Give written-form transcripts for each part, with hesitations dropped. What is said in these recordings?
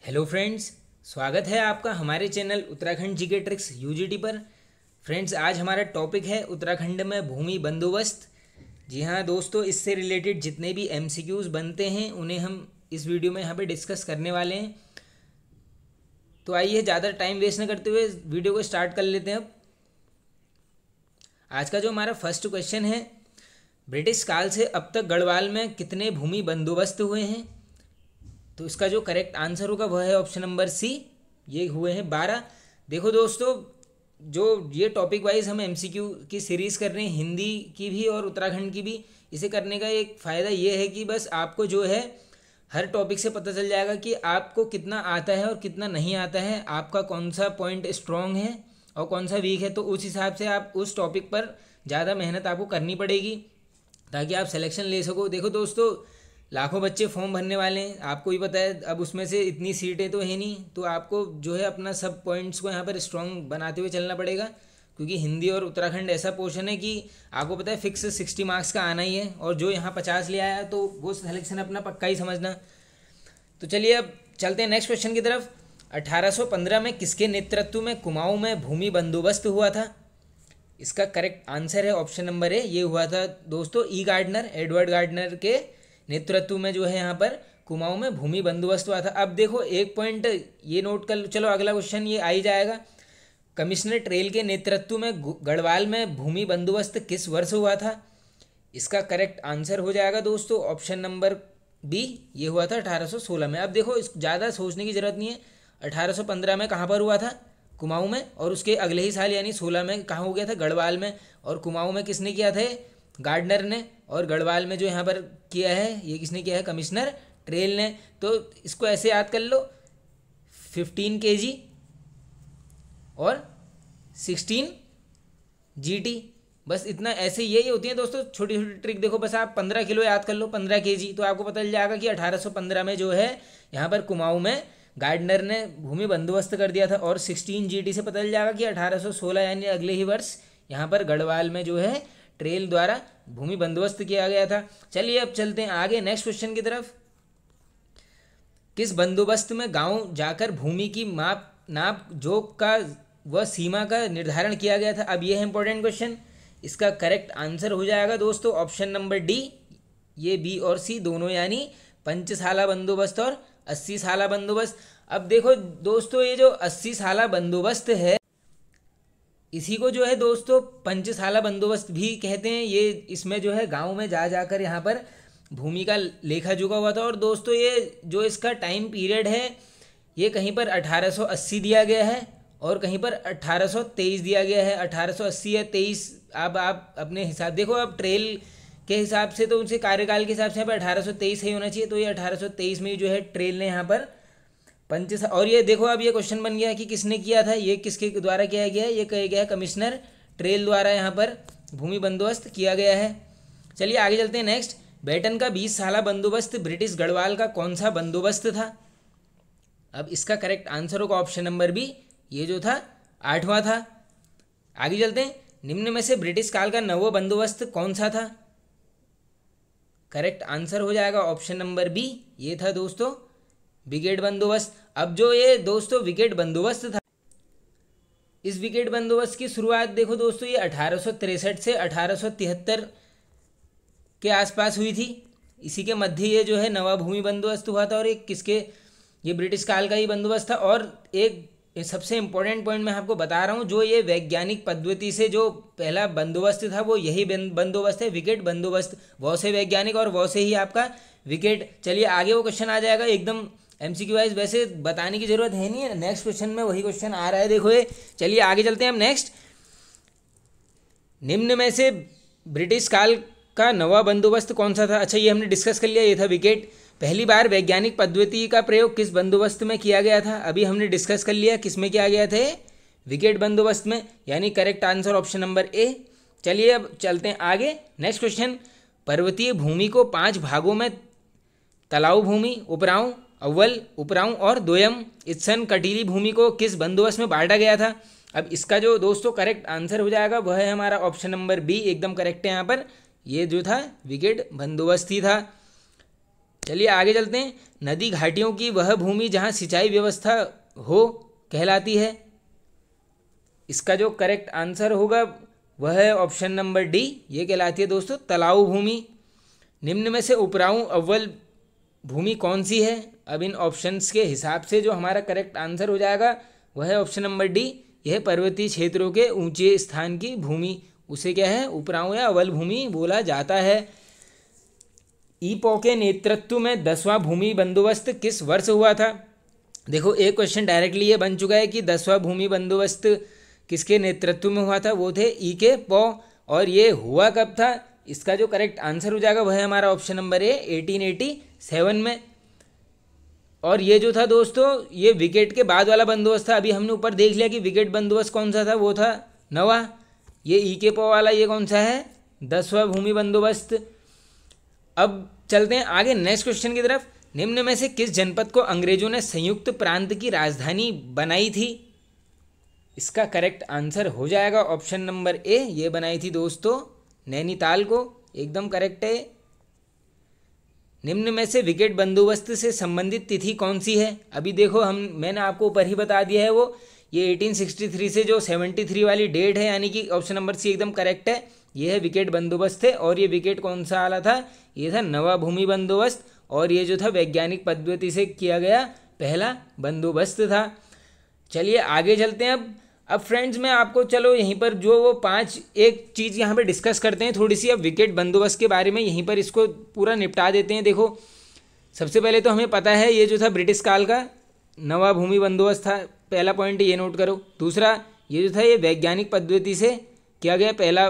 Hello friends, स्वागत है आपका हमारे channel Uttarakhand GK tricks UGT पर। फ्रेंड्स, आज हमारा टॉपिक है उत्तराखंड में भूमि बंदोबस्त। जी हाँ दोस्तों, इससे रिलेटेड जितने भी एमसीक्यूज बनते हैं उन्हें हम इस वीडियो में यहाँ पे डिस्कस करने वाले हैं। तो आइए ज़्यादा टाइम वेस्ट न करते हुए वीडियो को स्टार्ट कर लेते हैं। अब आज का जो हमारा फर्स्ट क्वेश्चन है, ब्रिटिश काल से अब तक गढ़वाल में कितने भूमि बंदोबस्त हुए हैं? तो इसका जो करेक्ट आंसर होगा वह है ऑप्शन नंबर सी, ये हुए हैं 12। देखो दोस्तों, जो ये टॉपिक वाइज हम एमसीक्यू की सीरीज़ कर रहे हैं, हिंदी की भी और उत्तराखंड की भी, इसे करने का एक फ़ायदा ये है कि बस आपको जो है हर टॉपिक से पता चल जाएगा कि आपको कितना आता है और कितना नहीं आता है, आपका कौन सा पॉइंट स्ट्रॉन्ग है और कौन सा वीक है। तो उस हिसाब से आप उस टॉपिक पर ज़्यादा मेहनत आपको करनी पड़ेगी ताकि आप सिलेक्शन ले सको। देखो दोस्तों, लाखों बच्चे फॉर्म भरने वाले हैं, आपको ही पता है। अब उसमें से इतनी सीटें तो है नहीं, तो आपको जो है अपना सब पॉइंट्स को यहाँ पर स्ट्रॉन्ग बनाते हुए चलना पड़ेगा, क्योंकि हिंदी और उत्तराखंड ऐसा पोर्शन है कि आपको पता है फिक्स 60 मार्क्स का आना ही है, और जो यहाँ 50 ले आया तो वो सिलेक्शन अपना पक्का ही समझना। तो चलिए अब चलते हैं नेक्स्ट क्वेश्चन की तरफ। 1815 में किसके नेतृत्व में कुमाऊँ में भूमि बंदोबस्त हुआ था? इसका करेक्ट आंसर है ऑप्शन नंबर ए, ये हुआ था दोस्तों गार्डनर, एडवर्ड गार्डनर के नेतृत्व में जो है यहाँ पर कुमाऊँ में भूमि बंदोबस्त हुआ था। अब देखो एक पॉइंट ये नोट कर, चलो अगला क्वेश्चन ये आ ही जाएगा। कमिश्नर ट्रेल के नेतृत्व में गढ़वाल में भूमि बंदोबस्त किस वर्ष हुआ था? इसका करेक्ट आंसर हो जाएगा दोस्तों ऑप्शन नंबर बी, ये हुआ था 1816 में। अब देखो, इस ज़्यादा सोचने की ज़रूरत नहीं है। 1815 में कहाँ पर हुआ था? कुमाऊँ में। और उसके अगले ही साल यानी 16 में कहाँ हो गया था? गढ़वाल में। और कुमाऊँ में किसने किया था? गार्डनर ने। और गढ़वाल में जो यहाँ पर किया है, ये किसने किया है? कमिश्नर ट्रेल ने। तो इसको ऐसे याद कर लो, 15 kg और 16 GT। बस इतना, ऐसे यही होती है दोस्तों छोटी छोटी ट्रिक। देखो बस आप 15 किलो याद कर लो, 15 kg, तो आपको पता चल जाएगा कि 1815 में जो है यहाँ पर कुमाऊँ में गार्डनर ने भूमि बंदोबस्त कर दिया था। और 16 GT से पता चल जाएगा कि 1816 यानी अगले ही वर्ष यहाँ पर गढ़वाल में जो है ट्रेल द्वारा भूमि बंदोबस्त किया गया था। चलिए अब चलते हैं आगे नेक्स्ट क्वेश्चन की तरफ। किस बंदोबस्त में गांव जाकर भूमि की नाप जोख का व सीमा का निर्धारण किया गया था? अब यह है इंपॉर्टेंट क्वेश्चन। इसका करेक्ट आंसर हो जाएगा दोस्तों ऑप्शन नंबर डी, ये बी और सी दोनों, यानी पंचसाला बंदोबस्त और 80 साला बंदोबस्त। अब देखो दोस्तों, ये जो 80 साला बंदोबस्त है, इसी को जो है दोस्तों पंचसाला बंदोबस्त भी कहते हैं। ये इसमें जो है गांव में जा जाकर यहाँ पर भूमि का लेखा जोखा हुआ था। और दोस्तों ये जो इसका टाइम पीरियड है, ये कहीं पर 1880 दिया गया है और कहीं पर 1823 दिया गया है। 1880 या 23, अब आप अपने हिसाब देखो। अब ट्रेल के हिसाब से तो उनसे कार्यकाल के हिसाब से यहाँ पर 1823 ही होना चाहिए, तो ये 1823 में जो है ट्रेल ने यहाँ पर और ये देखो, अब ये क्वेश्चन बन गया कि किसने किया था, ये किसके द्वारा किया गया है? ये कहा गया है कमिश्नर ट्रेल द्वारा यहाँ पर भूमि बंदोबस्त किया गया है। चलिए आगे चलते हैं नेक्स्ट। बेटन का 20 साला बंदोबस्त ब्रिटिश गढ़वाल का कौन सा बंदोबस्त था? अब इसका करेक्ट आंसर होगा ऑप्शन नंबर बी, ये जो था 8वां था। आगे चलते हैं। निम्न में से ब्रिटिश काल का 9वां बंदोबस्त कौन सा था? करेक्ट आंसर हो जाएगा ऑप्शन नंबर बी, ये था दोस्तों विकेट बंदोबस्त। अब जो ये दोस्तों विकेट बंदोबस्त था, इस विकेट बंदोबस्त की शुरुआत देखो दोस्तों, ये 1863 से 1873 के आसपास हुई थी। इसी के मध्य ये जो है नवा भूमि बंदोबस्त हुआ था। और एक किसके, ये ब्रिटिश काल का ही बंदोबस्त था। और एक सबसे इम्पोर्टेंट पॉइंट मैं आपको बता रहा हूँ, जो ये वैज्ञानिक पद्धति से जो पहला बंदोबस्त था वो यही बंदोबस्त है, विकेट बंदोबस्त। वो से वैज्ञानिक और वो से ही आपका विकेट। चलिए आगे वो क्वेश्चन आ जाएगा एकदम एमसीक्यू वाइज, वैसे बताने की जरूरत है नहीं है, नेक्स्ट क्वेश्चन में वही क्वेश्चन आ रहा है, देखो ये। चलिए आगे चलते हैं हम नेक्स्ट। निम्न में से ब्रिटिश काल का 9वां बंदोबस्त कौन सा था? अच्छा, ये हमने डिस्कस कर लिया, ये था विकेट। पहली बार वैज्ञानिक पद्धति का प्रयोग किस बंदोबस्त में किया गया था? अभी हमने डिस्कस कर लिया किस में किया गया था, विकेट बंदोबस्त में, यानी correct answer option number A. चलिए अब चलते हैं आगे नेक्स्ट क्वेश्चन। पर्वतीय भूमि को 5 भागों में तलाऊ भूमि, उपराऊ, अव्वल, उपराऊ और दोयम इत्सन कटीली भूमि को किस बंदोबस्त में बांटा गया था? अब इसका जो दोस्तों करेक्ट आंसर हो जाएगा वह है हमारा ऑप्शन नंबर बी, एकदम करेक्ट है यहाँ पर। ये जो था विकेट बंदोबस्त ही था। चलिए आगे चलते हैं। नदी घाटियों की वह भूमि जहाँ सिंचाई व्यवस्था हो कहलाती है। इसका जो करेक्ट आंसर होगा वह है ऑप्शन नंबर डी, ये कहलाती है दोस्तों तलाऊ भूमि। निम्न में से उपराऊ अव्वल भूमि कौन सी है? अब इन ऑप्शंस के हिसाब से जो हमारा करेक्ट आंसर हो जाएगा वह है ऑप्शन नंबर डी, यह पर्वतीय क्षेत्रों के ऊंचे स्थान की भूमि, उसे क्या है उपराऊ या अव्वल भूमि बोला जाता है। ईपो के नेतृत्व में 10वां भूमि बंदोबस्त किस वर्ष हुआ था? देखो एक क्वेश्चन डायरेक्टली ये बन चुका है कि 10वां भूमि बंदोबस्त किसके नेतृत्व में हुआ था, वो थे ई के पो, और ये हुआ कब था? इसका जो करेक्ट आंसर हो जाएगा वह है हमारा ऑप्शन नंबर ए 1887 में। और ये जो था दोस्तों ये विकेट के बाद वाला बंदोबस्त था। अभी हमने ऊपर देख लिया कि विकेट बंदोबस्त कौन सा था, वो था 9वां। ये ई के पो वाला ये कौन सा है? 10वां भूमि बंदोबस्त। अब चलते हैं आगे नेक्स्ट क्वेश्चन की तरफ। निम्न में से किस जनपद को अंग्रेजों ने संयुक्त प्रांत की राजधानी बनाई थी? इसका करेक्ट आंसर हो जाएगा ऑप्शन नंबर ए, ये बनाई थी दोस्तों नैनीताल को, एकदम करेक्ट है। निम्न में से विकेट बंदोबस्त से संबंधित तिथि कौन सी है? अभी देखो मैंने आपको ऊपर ही बता दिया है, वो ये 1863 से जो 73 वाली डेट है, यानी कि ऑप्शन नंबर सी एकदम करेक्ट है। ये है विकेट बंदोबस्त है, और ये विकेट कौन सा वाला था? ये था नवा भूमि बंदोबस्त, और ये जो था वैज्ञानिक पद्धति से किया गया पहला बंदोबस्त था। चलिए आगे चलते हैं। अब फ्रेंड्स मैं आपको चलो यहीं पर जो वो 5 एक चीज़ यहाँ पे डिस्कस करते हैं थोड़ी सी। अब विकेट बंदोबस्त के बारे में यहीं पर इसको पूरा निपटा देते हैं। देखो सबसे पहले तो हमें पता है ये जो था ब्रिटिश काल का नवा भूमि बंदोबस्त था, पहला पॉइंट ये नोट करो। दूसरा ये जो था ये वैज्ञानिक पद्धति से किया गया पहला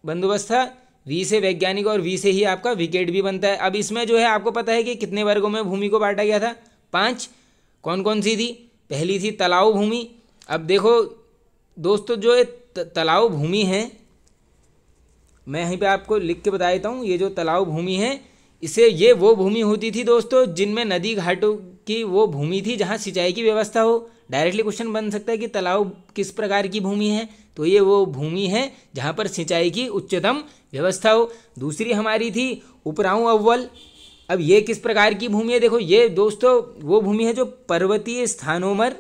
बंदोबस्त था, वी से वैज्ञानिक और वी से ही आपका विकेट भी बनता है। अब इसमें जो है आपको पता है कि कितने वर्गों में भूमि को बांटा गया था? 5। कौन कौन सी थी? पहली थी तलाऊ भूमि। अब देखो दोस्तों जो ये तलाऊ भूमि है, मैं यहीं पे आपको लिख के बता देता हूँ। ये जो तलाऊ भूमि है इसे ये वो भूमि होती थी दोस्तों जिनमें नदी घाटों की वो भूमि थी जहाँ सिंचाई की व्यवस्था हो। डायरेक्टली क्वेश्चन बन सकता है कि तलाऊ किस प्रकार की भूमि है, तो ये वो भूमि है जहाँ पर सिंचाई की उच्चतम व्यवस्था हो। दूसरी हमारी थी उपराऊ अव्वल। अब ये किस प्रकार की भूमि है? देखो ये दोस्तों वो भूमि है जो पर्वतीय स्थानों पर,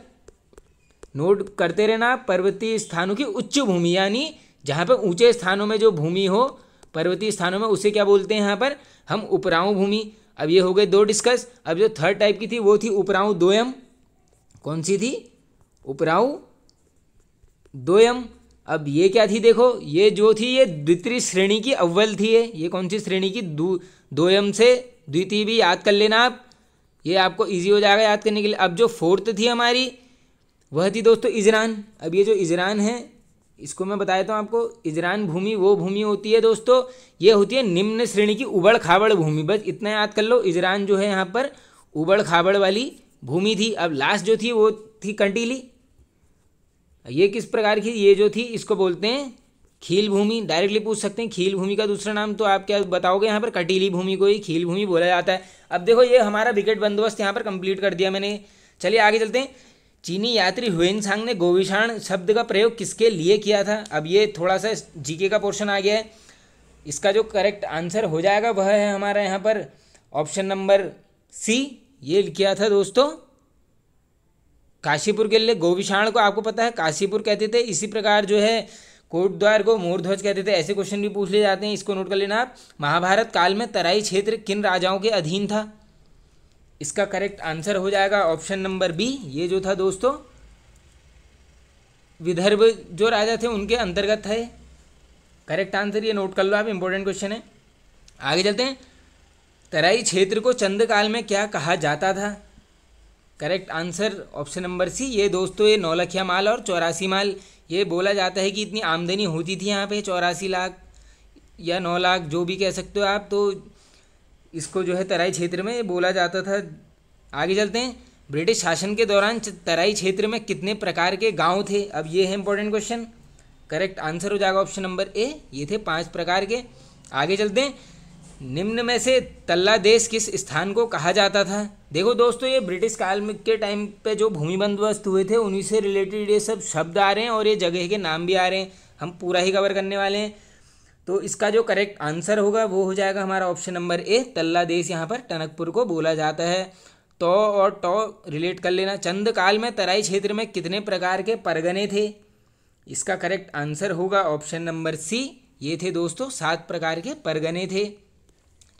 नोट करते रहना, पर्वतीय स्थानों की उच्च भूमि, यानी जहाँ पर ऊंचे स्थानों में जो भूमि हो पर्वतीय स्थानों में उसे क्या बोलते हैं यहाँ पर हम उपराऊ भूमि। अब ये हो गए 2 डिस्कस। अब जो थर्ड टाइप की थी वो थी उपराऊ दोयम। कौन सी थी? उपराऊ दोयम। अब ये क्या थी? देखो ये जो थी ये द्वितीय श्रेणी की अव्वल थी। ये कौन सी श्रेणी की? दोयम से द्वितीय भी याद कर लेना आप, ये आपको इजी हो जाएगा याद करने के लिए। अब जो फोर्थ थी हमारी वह थी दोस्तों इजरान। अब ये जो इजरान है इसको मैं बता देता हूँ आपको। इजरान भूमि वो भूमि होती है दोस्तों, ये होती है निम्न श्रेणी की उबड़ खाबड़ भूमि। बस इतना याद कर लो, इजरान जो है यहाँ पर उबड़ खाबड़ वाली भूमि थी। अब लास्ट जो थी वो थी कंटीली। ये किस प्रकार की? ये जो थी इसको बोलते हैं खील भूमि। डायरेक्टली पूछ सकते हैं खील भूमि का दूसरा नाम, तो आप क्या बताओगे? यहाँ पर कटीली भूमि को ही खील भूमि बोला जाता है। अब देखो ये हमारा विकेट बंदोबस्त यहाँ पर कंप्लीट कर दिया मैंने। चलिए आगे चलते हैं। चीनी यात्री हुएनसांग ने गोविशाण शब्द का प्रयोग किसके लिए किया था? अब ये थोड़ा सा जीके का पोर्शन आ गया है। इसका जो करेक्ट आंसर हो जाएगा वह है हमारा यहाँ पर ऑप्शन नंबर सी, ये किया था दोस्तों काशीपुर के लिए। गोविशाण को आपको पता है काशीपुर कहते थे, इसी प्रकार जो है कोटद्वार को मोरध्वज कहते थे। ऐसे क्वेश्चन भी पूछ ले जाते हैं, इसको नोट कर लेना आप। महाभारत काल में तराई क्षेत्र किन राजाओं के अधीन था? इसका करेक्ट आंसर हो जाएगा ऑप्शन नंबर बी, ये जो था दोस्तों विदर्भ जो राजा थे उनके अंतर्गत था। करेक्ट आंसर ये नोट कर लो आप, इंपॉर्टेंट क्वेश्चन है। आगे चलते हैं। तराई क्षेत्र को चंद काल में क्या कहा जाता था? Correct answer option number C, ये दोस्तों ये 9 लखिया माल और 84 माल। ये बोला जाता है कि इतनी आमदनी होती थी यहाँ पे 84 लाख या 9 लाख जो भी कह सकते हो आप, तो इसको जो है तराई क्षेत्र में बोला जाता था। आगे चलते हैं। ब्रिटिश शासन के दौरान तराई क्षेत्र में कितने प्रकार के गांव थे? अब ये है इंपॉर्टेंट क्वेश्चन। करेक्ट आंसर हो जाएगा ऑप्शन नंबर ए, ये थे 5 प्रकार के। आगे चलते हैं। निम्न में से तल्ला देश किस स्थान को कहा जाता था? देखो दोस्तों ये ब्रिटिश काल के टाइम पे जो भूमि बंदोबस्त हुए थे उन्हीं से रिलेटेड ये सब शब्द आ रहे हैं और ये जगह के नाम भी आ रहे हैं। हम पूरा ही कवर करने वाले हैं। तो इसका जो करेक्ट आंसर होगा वो हो जाएगा हमारा ऑप्शन नंबर ए, तल्ला देश यहाँ पर टनकपुर को बोला जाता है। तो और टॉ रिलेट कर लेना। चंद काल में तराई क्षेत्र में कितने प्रकार के परगने थे? इसका करेक्ट आंसर होगा ऑप्शन नंबर सी, ये थे दोस्तों 7 प्रकार के परगने थे।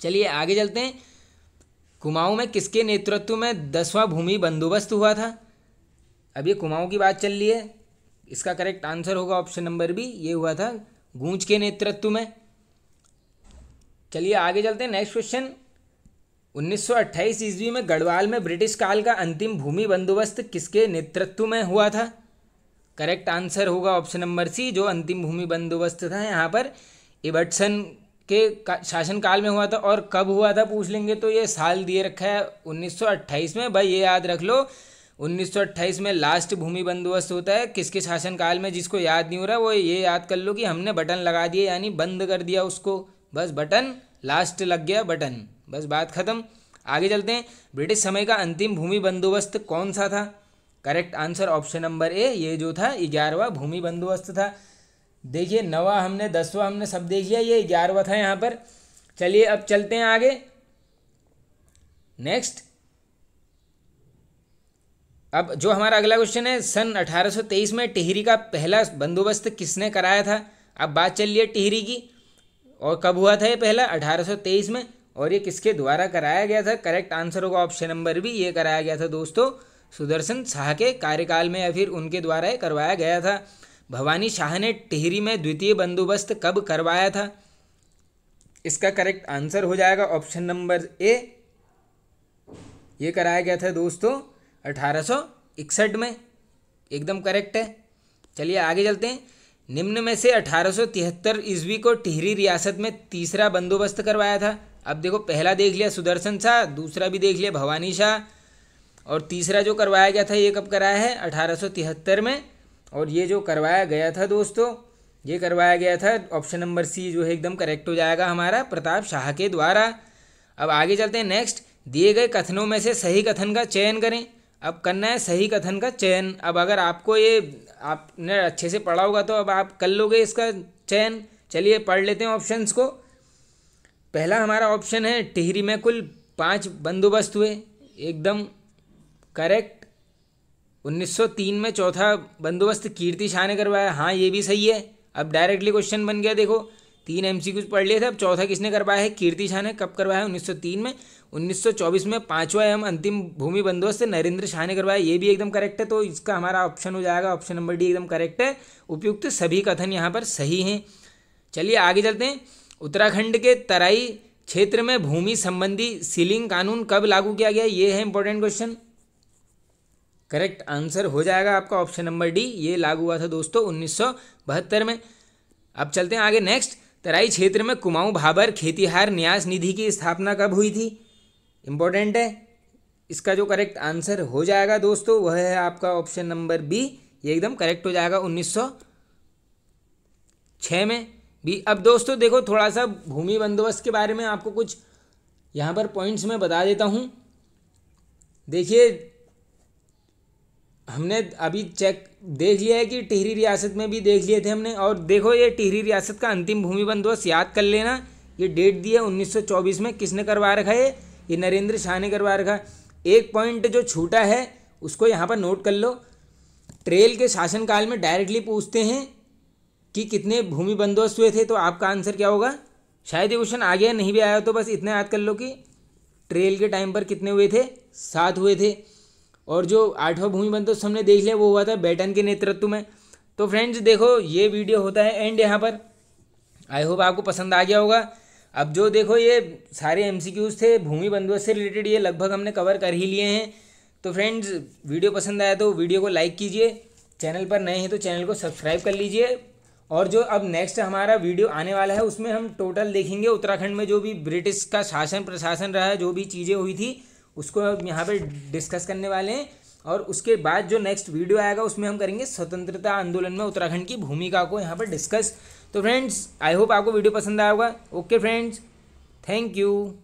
चलिए आगे चलते हैं। कुमाऊं में किसके नेतृत्व में 10वां भूमि बंदोबस्त हुआ था? अब ये कुमाऊं की बात चल रही है, इसका करेक्ट आंसर होगा ऑप्शन नंबर बी, ये हुआ था गूंज के नेतृत्व में। चलिए आगे चलते हैं। नेक्स्ट क्वेश्चन, 1928 ईस्वी में गढ़वाल में ब्रिटिश काल का अंतिम भूमि बंदोबस्त किसके नेतृत्व में हुआ था? करेक्ट आंसर होगा ऑप्शन नंबर सी, जो अंतिम भूमि बंदोबस्त था यहाँ पर इबटसन के शासनकाल में हुआ था। और कब हुआ था पूछ लेंगे तो ये साल दिए रखा है 1928 में। भाई ये याद रख लो, 1928 में लास्ट भूमि बंदोबस्त होता है किसके शासनकाल में? जिसको याद नहीं हो रहा वो ये याद कर लो कि हमने बटन लगा दिए, यानी बंद कर दिया उसको, बस बटन लास्ट लग गया बटन, बस बात खत्म। आगे चलते हैं। ब्रिटिश समय का अंतिम भूमि बंदोबस्त कौन सा था? Correct answer option number A, ये जो था 11वां भूमि बंदोबस्त था। देखिए 9वां हमने 10वां हमने सब देख लिया, ये 11वां था यहाँ पर। चलिए अब चलते हैं आगे। नेक्स्ट, अब जो हमारा अगला क्वेश्चन है, सन 1823 में टिहरी का पहला बंदोबस्त किसने कराया था? अब बात चल रही है टिहरी की, और कब हुआ था ये पहला? 1823 में। और ये किसके द्वारा कराया गया था? करेक्ट आंसर होगा ऑप्शन नंबर बी, ये कराया गया था दोस्तों सुदर्शन शाह के कार्यकाल में, या फिर उनके द्वारा ये करवाया गया था। भवानी शाह ने टिहरी में द्वितीय बंदोबस्त कब करवाया था? इसका करेक्ट आंसर हो जाएगा ऑप्शन नंबर ए, ये कराया गया था दोस्तों 1861 में, एकदम करेक्ट है। चलिए आगे चलते हैं। निम्न में से 1873 ईस्वी को टिहरी रियासत में तीसरा बंदोबस्त करवाया था। अब देखो पहला देख लिया सुदर्शन शाह, दूसरा भी देख लिया भवानी शाह, और तीसरा जो करवाया गया था ये कब कराया है? 1873 में। और ये जो करवाया गया था दोस्तों, ये करवाया गया था ऑप्शन नंबर सी जो है एकदम करेक्ट हो जाएगा हमारा, प्रताप शाह के द्वारा। अब आगे चलते हैं। नेक्स्ट, दिए गए कथनों में से सही कथन का चयन करें। अब करना है सही कथन का चयन। अब अगर आपको ये आपने अच्छे से पढ़ा होगा तो अब आप कर लोगे इसका चयन। चलिए पढ़ लेते हैं ऑप्शंस को। पहला हमारा ऑप्शन है टिहरी में कुल 5 बंदोबस्त हुए, एकदम करेक्ट। 1903 में चौथा बंदोबस्त कीर्ति शाह ने करवाया, हाँ ये भी सही है। अब डायरेक्टली क्वेश्चन बन गया, देखो 3 MCQs पढ़ लिए थे, अब चौथा किसने करवाया है? कीर्ति शाह ने। कब करवाया? 1903 में। 1924 में 5वां एवं अंतिम भूमि बंदोबस्त नरेंद्र शाह ने करवाया, ये भी एकदम करेक्ट है। तो इसका हमारा ऑप्शन हो जाएगा ऑप्शन नंबर डी, एकदम करेक्ट है। उपयुक्त सभी कथन यहाँ पर सही हैं। चलिए आगे चलते हैं। उत्तराखंड के तराई क्षेत्र में भूमि संबंधी सीलिंग कानून कब लागू किया गया? ये है इंपॉर्टेंट क्वेश्चन। करेक्ट आंसर हो जाएगा आपका ऑप्शन नंबर डी, ये लागू हुआ था दोस्तों 1972 में। अब चलते हैं आगे। नेक्स्ट, तराई क्षेत्र में कुमाऊं भाबर खेतिहार न्यास निधि की स्थापना कब हुई थी? इंपॉर्टेंट है। इसका जो करेक्ट आंसर हो जाएगा दोस्तों वह है आपका ऑप्शन नंबर बी, ये एकदम करेक्ट हो जाएगा 1906 में भी। अब दोस्तों देखो थोड़ा सा भूमि बंदोबस्त के बारे में आपको कुछ यहाँ पर पॉइंट्स में बता देता हूँ। देखिए हमने अभी चेक देख लिया है कि टिहरी रियासत में भी देख लिए थे हमने, और देखो ये टिहरी रियासत का अंतिम भूमि बंदोबस्त याद कर लेना, ये डेट दी है 1924 में। किसने करवा रखा है? ये नरेंद्र शाह ने करवा रखा। एक पॉइंट जो छूटा है उसको यहाँ पर नोट कर लो। ट्रेल के शासनकाल में डायरेक्टली पूछते हैं कि कितने भूमि बंदोबस्त हुए थे, तो आपका आंसर क्या होगा? शायद ये क्वेश्चन आ गया, नहीं भी आया तो बस इतना याद कर लो कि ट्रेल के टाइम पर कितने हुए थे? 7 हुए थे। और जो 8वां भूमि बंदोबस्त हमने देख लिया वो हुआ था बेटन के नेतृत्व में। तो फ्रेंड्स देखो ये वीडियो होता है एंड यहाँ पर। आई होप आपको पसंद आ गया होगा। अब जो देखो ये सारे MCQs थे भूमि बंदोबस्त से रिलेटेड, ये लगभग हमने कवर कर ही लिए हैं। तो फ्रेंड्स वीडियो पसंद आया तो वीडियो को लाइक कीजिए, चैनल पर नए हैं तो चैनल को सब्सक्राइब कर लीजिए। और जो अब नेक्स्ट हमारा वीडियो आने वाला है उसमें हम टोटल देखेंगे उत्तराखंड में जो भी ब्रिटिश का शासन प्रशासन रहा है, जो भी चीज़ें हुई थी उसको हम यहाँ पे डिस्कस करने वाले हैं। और उसके बाद जो नेक्स्ट वीडियो आएगा उसमें हम करेंगे स्वतंत्रता आंदोलन में उत्तराखंड की भूमिका को यहाँ पर डिस्कस। तो फ्रेंड्स आई होप आपको वीडियो पसंद आया होगा। Okay friends, thank you.